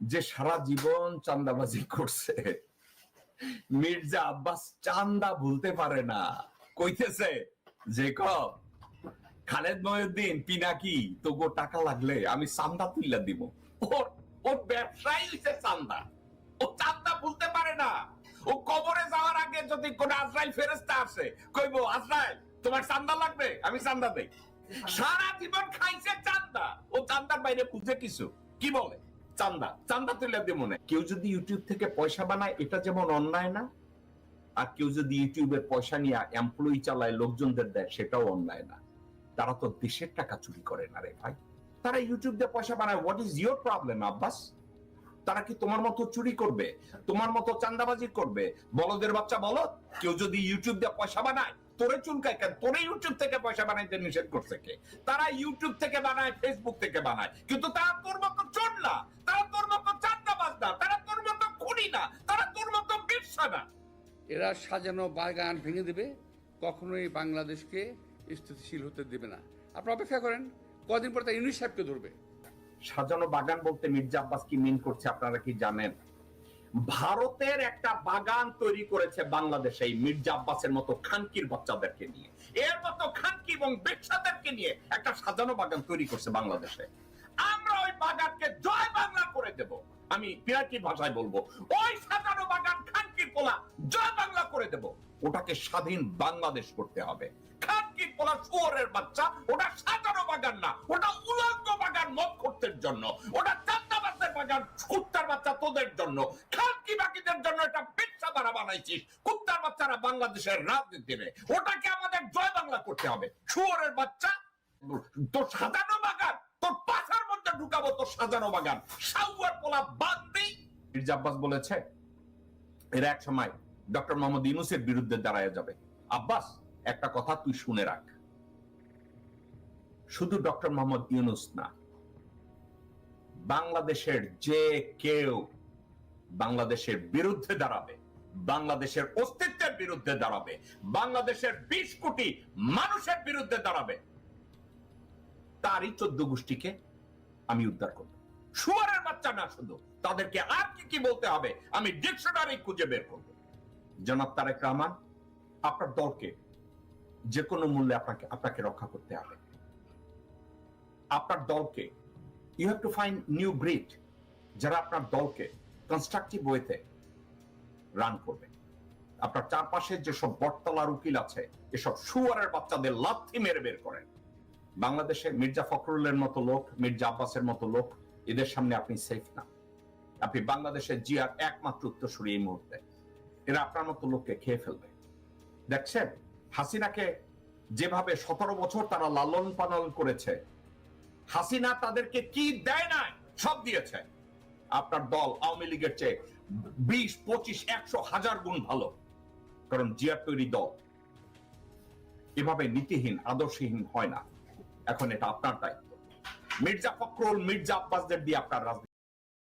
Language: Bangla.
যে সারা জীবন চান্দাবাজি করছে, মির্জা আব্বাস চান্দা ভুলতে পারে না। কইতেছে যে খালেদ মহিউদ্দিন পিনাকি তোগো টাকা লাগলে আমি চান্দা তুইলা দিব। ওর ওর ব্যবসায়ী হইছে চান্দা। ও চান্দা ভুলতে পারে না। ও কবরে যাওয়ার আগে যদি কোন আজরাইল ফেরেশতা আসে, কইবো আজরাইল তোমার চান্দা লাগবে, আমি চান্দা দেই। সারা জীবন খাইছে চান্দা। ও চান্দার বাইরে বুঝে কিছু কি বলে? চান্দা চান্দা তুলে দিয়ে মনে। কেউ যদি ইউটিউব থেকে পয়সা বানায়, এটা যেমন অন্যায় না, আর কেউ যদি ইউটিউবের পয়সা নিয়ে এমপ্লয়ি চালায়, লোকজনদের দেয়, সেটাও অন্যায় না। তারা তো দেশের টাকা চুরি করে না রে ভাই। তারা ইউটিউব দিয়ে পয়সা বানায়। What is your problem Abbas? তারা কি তোমার মতো চুরি করবে, তোমার মতো চান্দাবাজি করবে? বলদের বাচ্চা বলদ। কেউ যদি ইউটিউব দিয়ে পয়সা বানায়, তোরে চুলকায় কেন? তোরে ইউটিউব থেকে পয়সা বানাইতে নিষেধ করছে কে? তারা ইউটিউব থেকে বানায়, ফেসবুক থেকে বানায়, কিন্তু তারা তোর মতো চোর না, তারা তোর মতো চান্দাবাজ না, তারা তোর মতো খুনি না, তারা তোর মতো ব্যবসা না। এরা সাজানো বাগান ভেঙে দেবে, কখনোই বাংলাদেশকে স্থিতিশীল হতে দেবে না। আপনারা অপেক্ষা করেন, কদিন পর তা ইউনূস সাহেবকে ধরবে। সাজানো বাগান বলতে মির্জা আব্বাস কি মিন করছে আপনারা কি জানেন? ভারতের একটা বাগান তৈরি করেছে বাংলাদেশে এই মির্জা আব্বাসের মতো খানকির বাচ্চাদেরকে নিয়ে, এর মতো খানকি এবং ব্যবসাদেরকে নিয়ে একটা সাজানো বাগান তৈরি করছে বাংলাদেশে। আমরা ওই বাগানকে জয় বাংলা করে দেব। আমি পিরাকির ভাষায় বলবো, ওই সাজানো বাগান খানকির পোলা জয় বাংলা করে দেব। ওটাকে স্বাধীন বাংলাদেশ করতে হবে। খানকির পোলা শুয়োরের বাচ্চা, ওটা সাজানো বাগান না, ওটা উলঙ্গ বাগান মদ করতের জন্য, ওটা চান্দাবাজের বাগান কুত্তার বাচ্চা তোদের জন্য। খানকি বাকিদের জন্য এটা ব্যবসা দ্বারা বানাইছিস। কুত্তার বাচ্চারা বাংলাদেশের রাজনীতি নেই। ওটাকে আমাদের জয় বাংলা করতে হবে। শুয়োরের বাচ্চা, তোর সাজানো বাগান তোর পাছার মধ্যে ঢুকাবো, তোর সাজানো বাগান। সাউয়ার পোলা বাদ দেই। মির্জা আব্বাস বলেছে এরা এক সময় ডক্টর মোহাম্মদ ইউনূসের বিরুদ্ধে দাঁড়ায় যাবে। আব্বাস, একটা কথা তুই শুনে রাখ, শুধু ডক্টর মোহাম্মদ ইউনূস না, বাংলাদেশের যে কেউ বাংলাদেশের বিরুদ্ধে দাঁড়াবে, বাংলাদেশের অস্তিত্বের বিরুদ্ধে দাঁড়াবে, বাংলাদেশের 20 কোটি মানুষের বিরুদ্ধে দাঁড়াবে, তারই 14 গোষ্ঠীকে আমি উদ্ধার করব। শুয়ারের বাচ্চা না শুধু, তাদেরকে আর কি কি বলতে হবে আমি ডিকশনারি খুঁজে বের করব। জনাব তারেক রহমান, আপনার দলকে যে কোনো মূল্যে আপনাকে রক্ষা করতে হবে। আপনার দলকে you have to find new breed, যারা আপনার দলকে কনস্ট্রাকটিভ ওয়েতে রান করবে। আপনার চারপাশে যেসব বটতলার উকিল আছে, এসব শুয়ারের বাচ্চাদের লাথি মেরে বের করেন। বাংলাদেশে মির্জা ফখরুলের মতো লোক, মির্জা আব্বাসের মতো লোক, এদের সামনে আপনি সেফ না। আপনি বাংলাদেশের জিয়ার একমাত্র উত্তরসূরি এই মুহূর্তে। এরা আপনার মতো লোককে খেয়ে ফেলবে। দেখছেন হাসিনাকে যেভাবে 17 বছর তারা লালন পালন করেছে, হাসিনা তাদেরকে কি দেয় না, সব দিয়েছে। আপনার দল আওয়ামী লীগের চেয়ে 20, 25, 100, 1000 গুণ ভালো, কারণ জিয়ার তৈরি দল এভাবে নীতিহীন আদর্শহীন হয় না। এখন এটা আপনার দায়িত্ব। মির্জা ফখরুল, মির্জা আব্বাসদের দিয়ে আপনার রাজনীতি